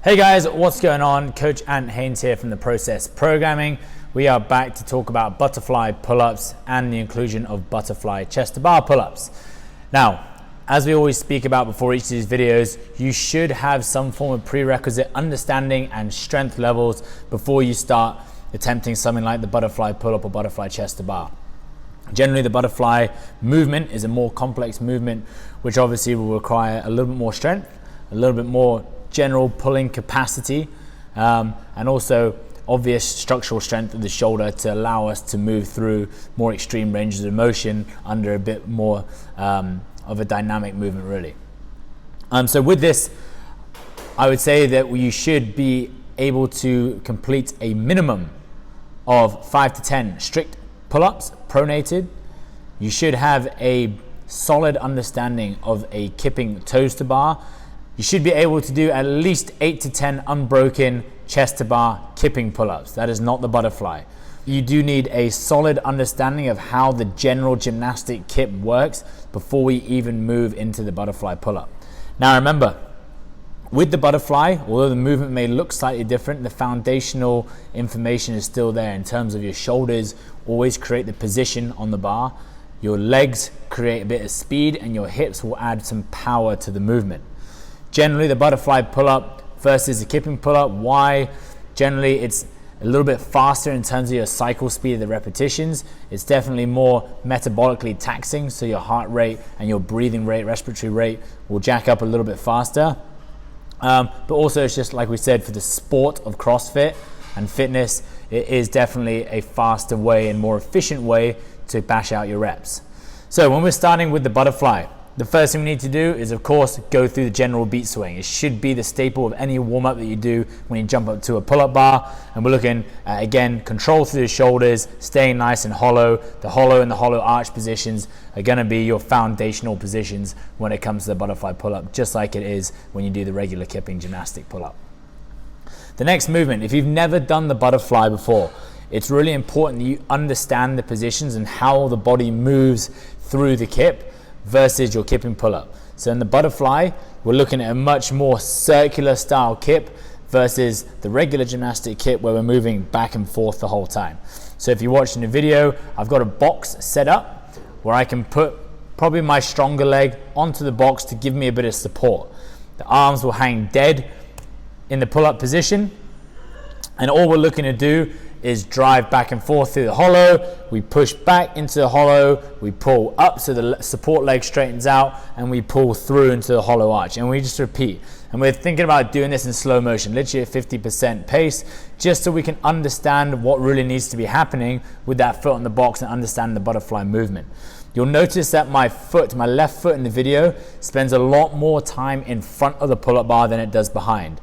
Hey guys, what's going on? Coach Haynes here from the Process Programming. We are back to talk about butterfly pull-ups and the inclusion of butterfly chest to bar pull-ups. Now, as we always speak about before each of these videos, you should have some form of prerequisite understanding and strength levels before you start attempting something like the butterfly pull-up or butterfly chest to bar. Generally, the butterfly movement is a more complex movement, which obviously will require a little bit more strength, a little bit more general pulling capacity, and also obvious structural strength of the shoulder to allow us to move through more extreme ranges of motion under a bit more of a dynamic movement, really. So with this, I would say that you should be able to complete a minimum of 5 to 10 strict pull-ups, pronated. You should have a solid understanding of a kipping toes to bar. You should be able to do at least 8 to 10 unbroken chest to bar kipping pull-ups. That is not the butterfly. You do need a solid understanding of how the general gymnastic kip works before we even move into the butterfly pull-up. Now remember, with the butterfly, although the movement may look slightly different, the foundational information is still there in terms of your shoulders always create the position on the bar, your legs create a bit of speed, and your hips will add some power to the movement. Generally, the butterfly pull-up versus the kipping pull-up, why? Generally, it's a little bit faster in terms of your cycle speed of the repetitions. It's definitely more metabolically taxing, so your heart rate and your breathing rate, respiratory rate will jack up a little bit faster. But also, it's just like we said, for the sport of CrossFit and fitness, it is definitely a faster way and more efficient way to bash out your reps. So when we're starting with the butterfly, the first thing we need to do is, of course, go through the general beat swing. It should be the staple of any warm-up that you do when you jump up to a pull-up bar. And we're looking at, again, control through the shoulders, staying nice and hollow. The hollow and the hollow arch positions are going to be your foundational positions when it comes to the butterfly pull-up, just like it is when you do the regular kipping gymnastic pull-up. The next movement, if you've never done the butterfly before, it's really important that you understand the positions and how the body moves through the kip versus your kipping pull-up. So in the butterfly, we're looking at a much more circular style kip versus the regular gymnastic kip where we're moving back and forth the whole time. So if you're watching the video, I've got a box set up where I can put probably my stronger leg onto the box to give me a bit of support. The arms will hang dead in the pull-up position, and all we're looking to do is drive back and forth through the hollow. We push back into the hollow, we pull up so the support leg straightens out, and we pull through into the hollow arch, and we just repeat. And we're thinking about doing this in slow motion, literally at 50% pace, just so we can understand what really needs to be happening with that foot on the box and understand the butterfly movement. You'll notice that my left foot in the video spends a lot more time in front of the pull-up bar than it does behind.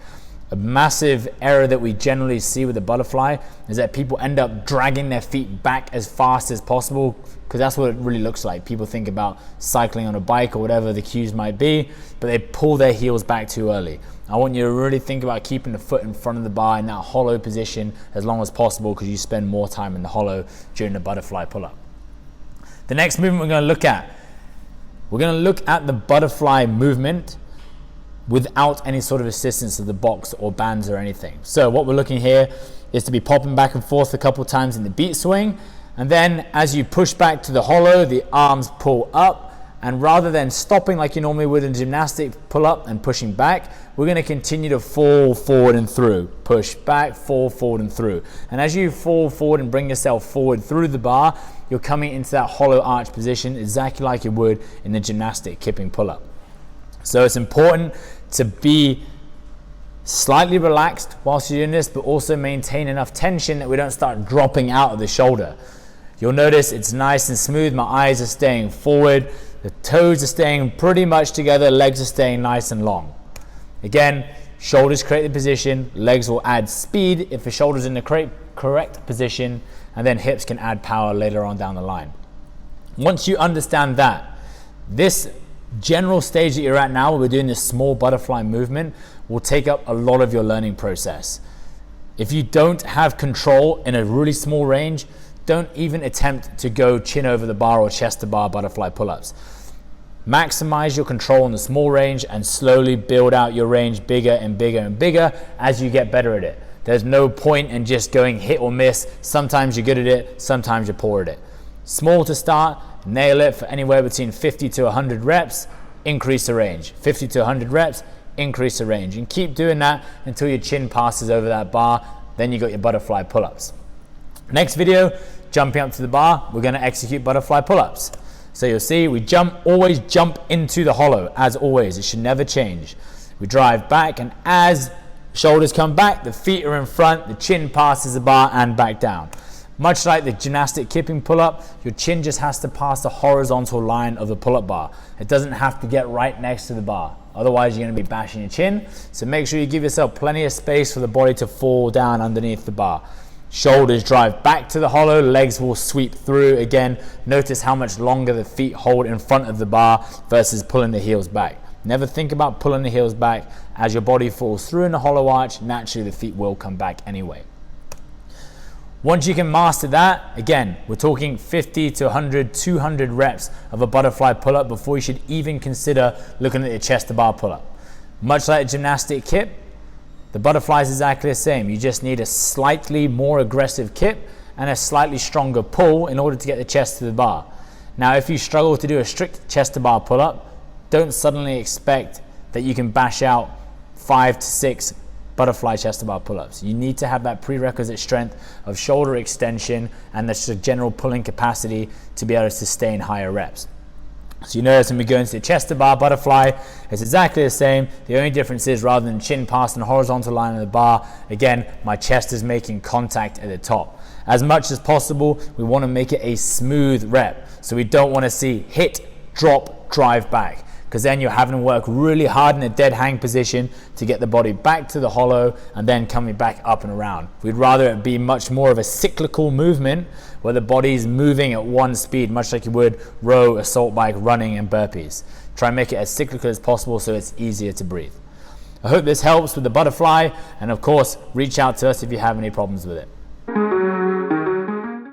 A massive error that we generally see with the butterfly is that people end up dragging their feet back as fast as possible, because that's what it really looks like. People think about cycling on a bike or whatever the cues might be, but they pull their heels back too early. I want you to really think about keeping the foot in front of the bar in that hollow position as long as possible, because you spend more time in the hollow during the butterfly pull-up. The next movement we're going to look at the butterfly movement without any sort of assistance of the box or bands or anything. So what we're looking here is to be popping back and forth a couple times in the beat swing, and then as you push back to the hollow, the arms pull up, and rather than stopping like you normally would in gymnastic pull up and pushing back, we're going to continue to fall forward and through, push back, fall forward and through. And as you fall forward and bring yourself forward through the bar, you're coming into that hollow arch position exactly like you would in the gymnastic kipping pull up. So it's important to be slightly relaxed whilst you're doing this, but also maintain enough tension that we don't start dropping out of the shoulder. You'll notice it's nice and smooth. My eyes are staying forward. The toes are staying pretty much together. Legs are staying nice and long. Again, shoulders create the position. Legs will add speed if the shoulder's in the correct position, and then hips can add power later on down the line. Once you understand that, this general stage that you're at now, where we're doing this small butterfly movement, will take up a lot of your learning process. If you don't have control in a really small range, don't even attempt to go chin over the bar or chest to bar butterfly pull-ups. Maximize your control on the small range and slowly build out your range bigger and bigger and bigger as you get better at it. There's no point in just going hit or miss. Sometimes you're good at it, sometimes you're poor at it. Small to start, nail it for anywhere between 50 to 100 reps, increase the range. 50 to 100 reps, increase the range. And keep doing that until your chin passes over that bar. Then you got your butterfly pull-ups. Next video, jumping up to the bar, we're gonna execute butterfly pull-ups. So you'll see we always jump into the hollow, as always. It should never change. We drive back, and as shoulders come back, the feet are in front, the chin passes the bar and back down. Much like the gymnastic kipping pull-up, your chin just has to pass the horizontal line of the pull-up bar. It doesn't have to get right next to the bar. Otherwise, you're gonna be bashing your chin. So make sure you give yourself plenty of space for the body to fall down underneath the bar. Shoulders drive back to the hollow, legs will sweep through. Again, notice how much longer the feet hold in front of the bar versus pulling the heels back. Never think about pulling the heels back. As your body falls through in the hollow arch, naturally the feet will come back anyway. Once you can master that, again, we're talking 50 to 100, 200 reps of a butterfly pull-up before you should even consider looking at your chest to bar pull-up. Much like a gymnastic kip, the butterfly is exactly the same. You just need a slightly more aggressive kip and a slightly stronger pull in order to get the chest to the bar. Now, if you struggle to do a strict chest to bar pull-up, don't suddenly expect that you can bash out 5 to 6 butterfly chest to bar pull-ups. You need to have that prerequisite strength of shoulder extension and the general pulling capacity to be able to sustain higher reps. So you notice when we go into the chest to bar butterfly, it's exactly the same. The only difference is rather than chin passing the horizontal line of the bar, again, my chest is making contact at the top. As much as possible, we want to make it a smooth rep. So we don't want to see hit, drop, drive back, because then you're having to work really hard in a dead hang position to get the body back to the hollow and then coming back up and around. We'd rather it be much more of a cyclical movement where the body's moving at one speed, much like you would row, assault bike, running, and burpees. Try and make it as cyclical as possible so it's easier to breathe. I hope this helps with the butterfly, and of course, reach out to us if you have any problems with it.